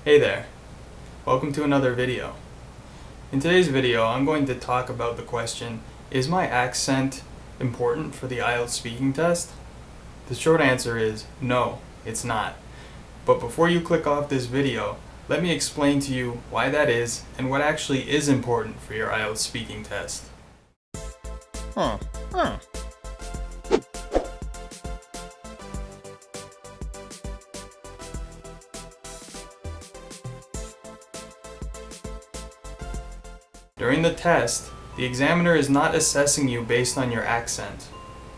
Hey there, welcome to another video. In today's video, I'm going to talk about the question, is my accent important for the IELTS speaking test? The short answer is no, it's not. But before you click off this video, let me explain to you why that is and what actually is important for your IELTS speaking test. During the test, the examiner is not assessing you based on your accent.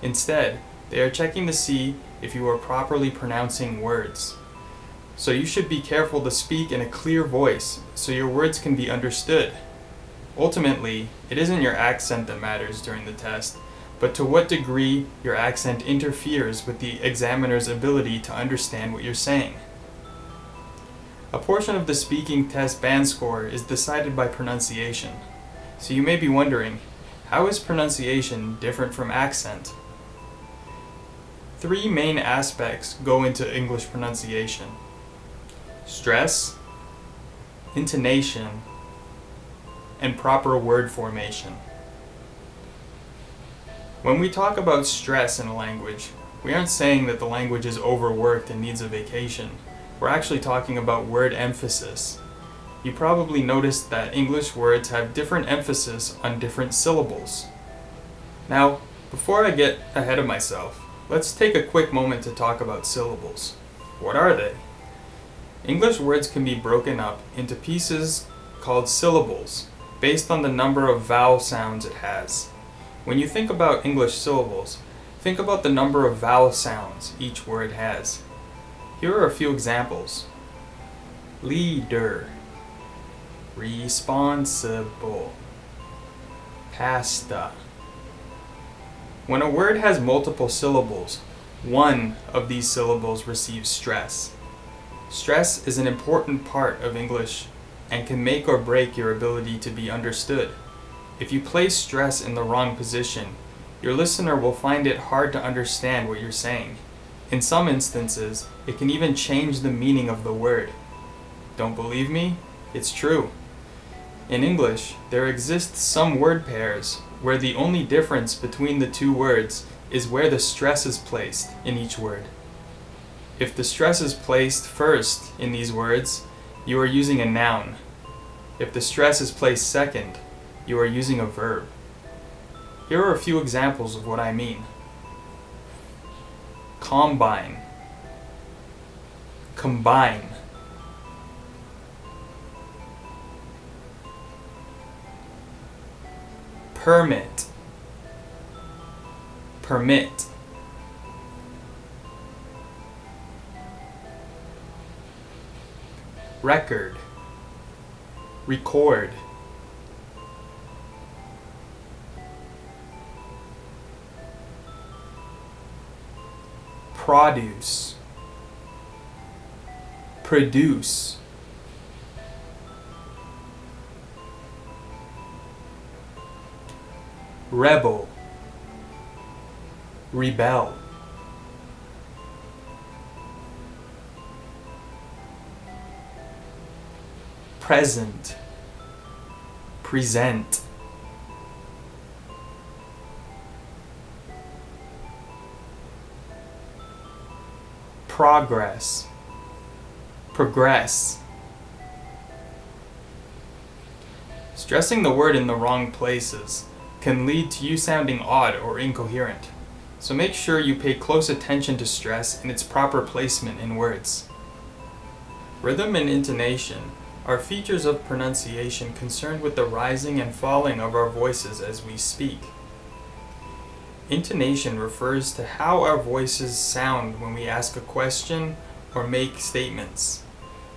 Instead, they are checking to see if you are properly pronouncing words. So you should be careful to speak in a clear voice so your words can be understood. Ultimately, it isn't your accent that matters during the test, but to what degree your accent interferes with the examiner's ability to understand what you're saying. A portion of the speaking test band score is decided by pronunciation. So you may be wondering, how is pronunciation different from accent? Three main aspects go into English pronunciation: stress, intonation, and proper word formation. When we talk about stress in a language, we aren't saying that the language is overworked and needs a vacation. We're actually talking about word emphasis. You probably noticed that English words have different emphasis on different syllables. Now, before I get ahead of myself, let's take a quick moment to talk about syllables. What are they? English words can be broken up into pieces called syllables based on the number of vowel sounds it has. When you think about English syllables, think about the number of vowel sounds each word has. Here are a few examples. Leader, responsible, pasta. When a word has multiple syllables, one of these syllables receives stress. Stress is an important part of English and can make or break your ability to be understood. If you place stress in the wrong position, your listener will find it hard to understand what you're saying. In some instances, it can even change the meaning of the word. Don't believe me? It's true. In English, there exists some word pairs where the only difference between the two words is where the stress is placed in each word. If the stress is placed first in these words, you are using a noun. If the stress is placed second, you are using a verb. Here are a few examples of what I mean. Combine, combine. Permit, permit. Record, record. Produce, produce. Rebel, rebel. Present, present. Progress, progress. Stressing the word in the wrong places can lead to you sounding odd or incoherent, so make sure you pay close attention to stress and its proper placement in words. Rhythm and intonation are features of pronunciation concerned with the rising and falling of our voices as we speak. Intonation refers to how our voices sound when we ask a question or make statements.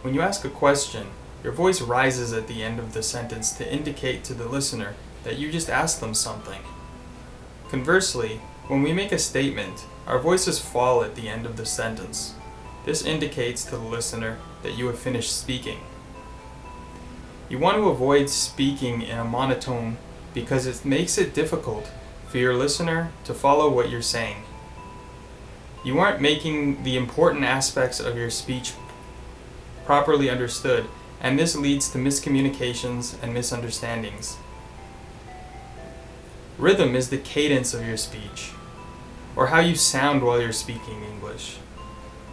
When you ask a question, your voice rises at the end of the sentence to indicate to the listener that you just asked them something. Conversely, when we make a statement, our voices fall at the end of the sentence. This indicates to the listener that you have finished speaking. You want to avoid speaking in a monotone because it makes it difficult for your listener to follow what you're saying. You aren't making the important aspects of your speech properly understood, and this leads to miscommunications and misunderstandings. Rhythm is the cadence of your speech, or how you sound while you're speaking English.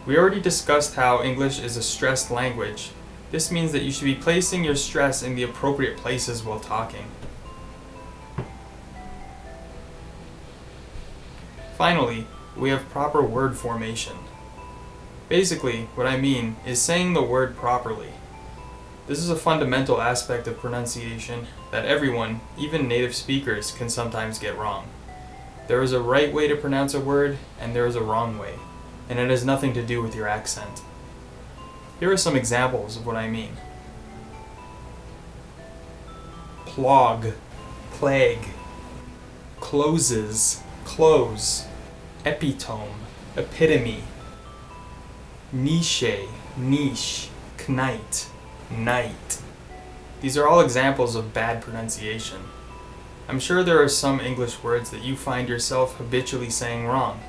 We already discussed how English is a stressed language. This means that you should be placing your stress in the appropriate places while talking. Finally, we have proper word formation. Basically, what I mean is saying the word properly. This is a fundamental aspect of pronunciation that everyone, even native speakers, can sometimes get wrong. There is a right way to pronounce a word, and there is a wrong way, and it has nothing to do with your accent. Here are some examples of what I mean. Plog, plague. Closes, close. Epitome, epitome. Niche, niche. Knight, night. These are all examples of bad pronunciation. I'm sure there are some English words that you find yourself habitually saying wrong.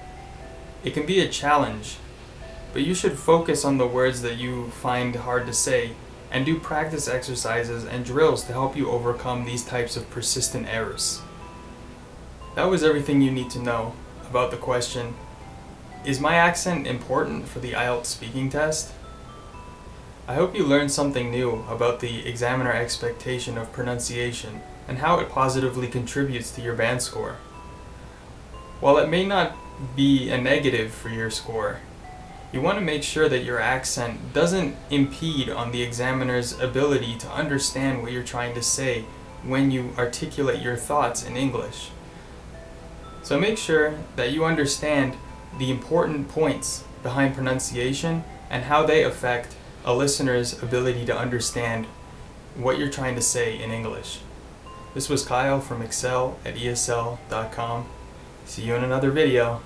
It can be a challenge, but you should focus on the words that you find hard to say and do practice exercises and drills to help you overcome these types of persistent errors. That was everything you need to know about the question, is my accent important for the IELTS speaking test? I hope you learned something new about the examiner expectation of pronunciation and how it positively contributes to your band score. While it may not be a negative for your score, you want to make sure that your accent doesn't impede on the examiner's ability to understand what you're trying to say when you articulate your thoughts in English. So make sure that you understand the important points behind pronunciation and how they affect a listener's ability to understand what you're trying to say in English. This was Kyle from Excel at ESL.com. See you in another video.